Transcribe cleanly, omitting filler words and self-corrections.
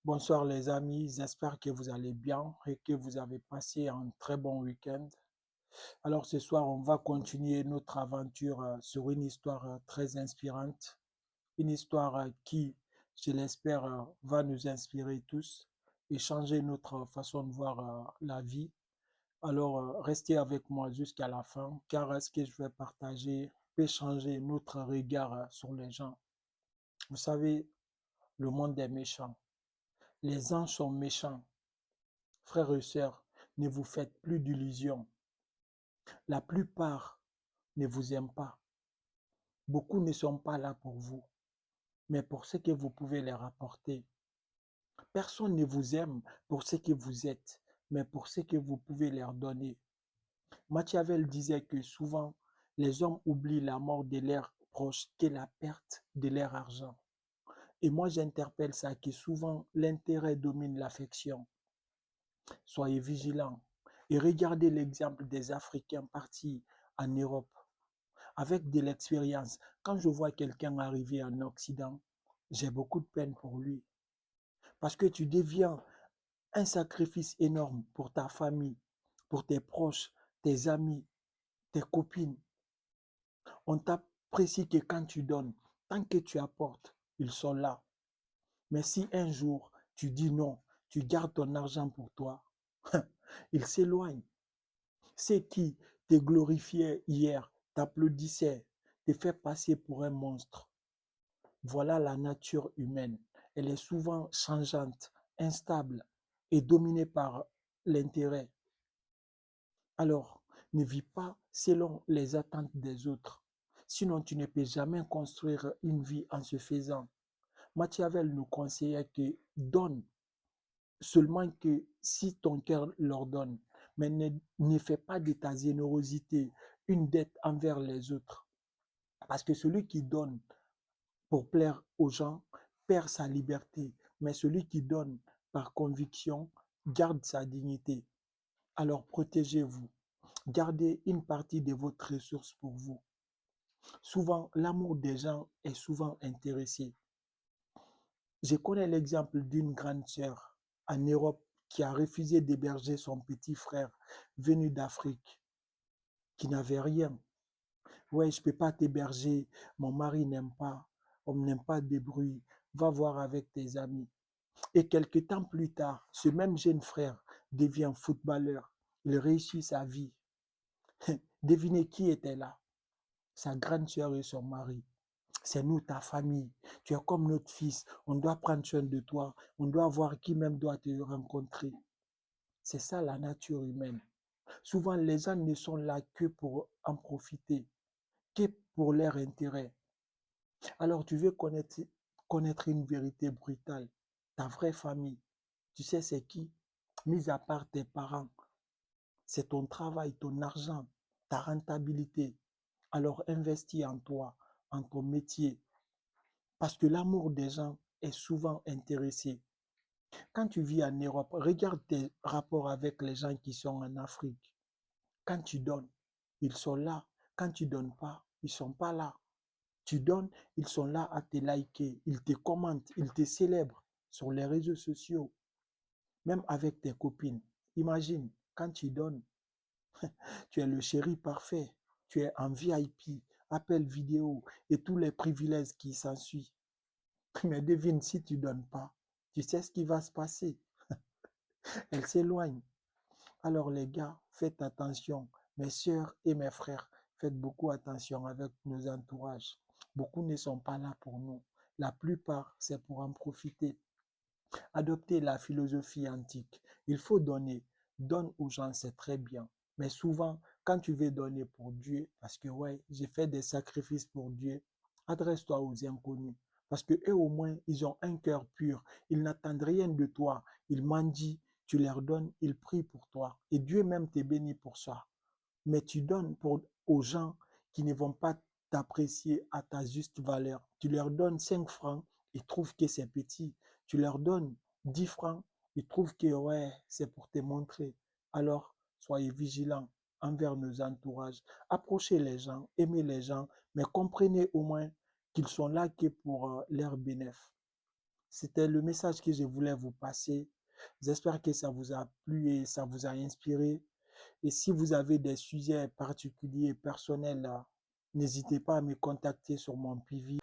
Bonsoir les amis, j'espère que vous allez bien et que vous avez passé un très bon week-end. Alors ce soir, on va continuer notre aventure sur une histoire très inspirante, une histoire qui, je l'espère, va nous inspirer tous et changer notre façon de voir la vie. Alors restez avec moi jusqu'à la fin, car ce que je vais partager peut changer notre regard sur les gens. Vous savez, le monde est méchant. Les anges sont méchants. Frères et sœurs, ne vous faites plus d'illusions. La plupart ne vous aiment pas. Beaucoup ne sont pas là pour vous, mais pour ce que vous pouvez leur apporter. Personne ne vous aime pour ce que vous êtes, mais pour ce que vous pouvez leur donner. Machiavel disait que souvent, les hommes oublient la mort de leurs proches que la perte de leur argent. Et moi, j'interpelle ça que souvent, l'intérêt domine l'affection. Soyez vigilants et regardez l'exemple des Africains partis en Europe avec de l'expérience. Quand je vois quelqu'un arriver en Occident, j'ai beaucoup de peine pour lui parce que tu deviens un sacrifice énorme pour ta famille, pour tes proches, tes amis, tes copines. On t'apprécie que quand tu donnes, tant que tu apportes, ils sont là. Mais si un jour tu dis non, tu gardes ton argent pour toi, ils s'éloignent. Ceux qui te glorifiaient hier, t'applaudissaient, te fait passer pour un monstre. Voilà la nature humaine. Elle est souvent changeante, instable et dominée par l'intérêt. Alors, ne vis pas selon les attentes des autres. Sinon, tu ne peux jamais construire une vie en se faisant. Machiavel nous conseillait que donne seulement que si ton cœur leur donne, mais ne fais pas de ta générosité une dette envers les autres. Parce que celui qui donne pour plaire aux gens perd sa liberté, mais celui qui donne par conviction garde sa dignité. Alors protégez-vous, gardez une partie de votre ressource pour vous. Souvent, l'amour des gens est souvent intéressé. Je connais l'exemple d'une grande sœur en Europe qui a refusé d'héberger son petit frère venu d'Afrique, qui n'avait rien. Ouais, je ne peux pas t'héberger, mon mari n'aime pas, on n'aime pas de bruit, va voir avec tes amis. Et quelque temps plus tard, ce même jeune frère devient footballeur. Il réussit sa vie. Devinez qui était là? Sa grande sœur et son mari. C'est nous, ta famille. Tu es comme notre fils. On doit prendre soin de toi. On doit voir qui même doit te rencontrer. C'est ça la nature humaine. Souvent, les gens ne sont là que pour en profiter, que pour leur intérêt. Alors, tu veux connaître une vérité brutale. Ta vraie famille, tu sais c'est qui? Mis à part tes parents, c'est ton travail, ton argent, ta rentabilité. Alors, investis en toi, en ton métier, parce que l'amour des gens est souvent intéressé. Quand tu vis en Europe, regarde tes rapports avec les gens qui sont en Afrique. Quand tu donnes, ils sont là. Quand tu ne donnes pas, ils ne sont pas là. Tu donnes, ils sont là à te liker, ils te commentent, ils te célèbrent sur les réseaux sociaux, même avec tes copines. Imagine, quand tu donnes, tu es le chéri parfait, tu es en VIP, appel vidéo et tous les privilèges qui s'ensuivent. Mais devine, si tu ne donnes pas, tu sais ce qui va se passer. Elle s'éloigne. Alors les gars, faites attention. Mes sœurs et mes frères, faites beaucoup attention avec nos entourages. Beaucoup ne sont pas là pour nous. La plupart, c'est pour en profiter. Adoptez la philosophie antique. Il faut donner. Donne aux gens, c'est très bien. Mais souvent, quand tu veux donner pour Dieu, parce que ouais, j'ai fait des sacrifices pour Dieu, adresse-toi aux inconnus. Parce que eux au moins, ils ont un cœur pur. Ils n'attendent rien de toi. Ils mendient, tu leur donnes, ils prient pour toi. Et Dieu même te bénit pour ça. Mais tu donnes aux gens qui ne vont pas t'apprécier à ta juste valeur. Tu leur donnes 5 francs, ils trouvent que c'est petit. Tu leur donnes 10 francs, ils trouvent que ouais, c'est pour te montrer. Alors, soyez vigilants envers nos entourages. Approchez les gens, aimez les gens, mais comprenez au moins qu'ils sont là que pour leur bénéfice. C'était le message que je voulais vous passer. J'espère que ça vous a plu et ça vous a inspiré. Et si vous avez des sujets particuliers, personnels, n'hésitez pas à me contacter sur mon PV.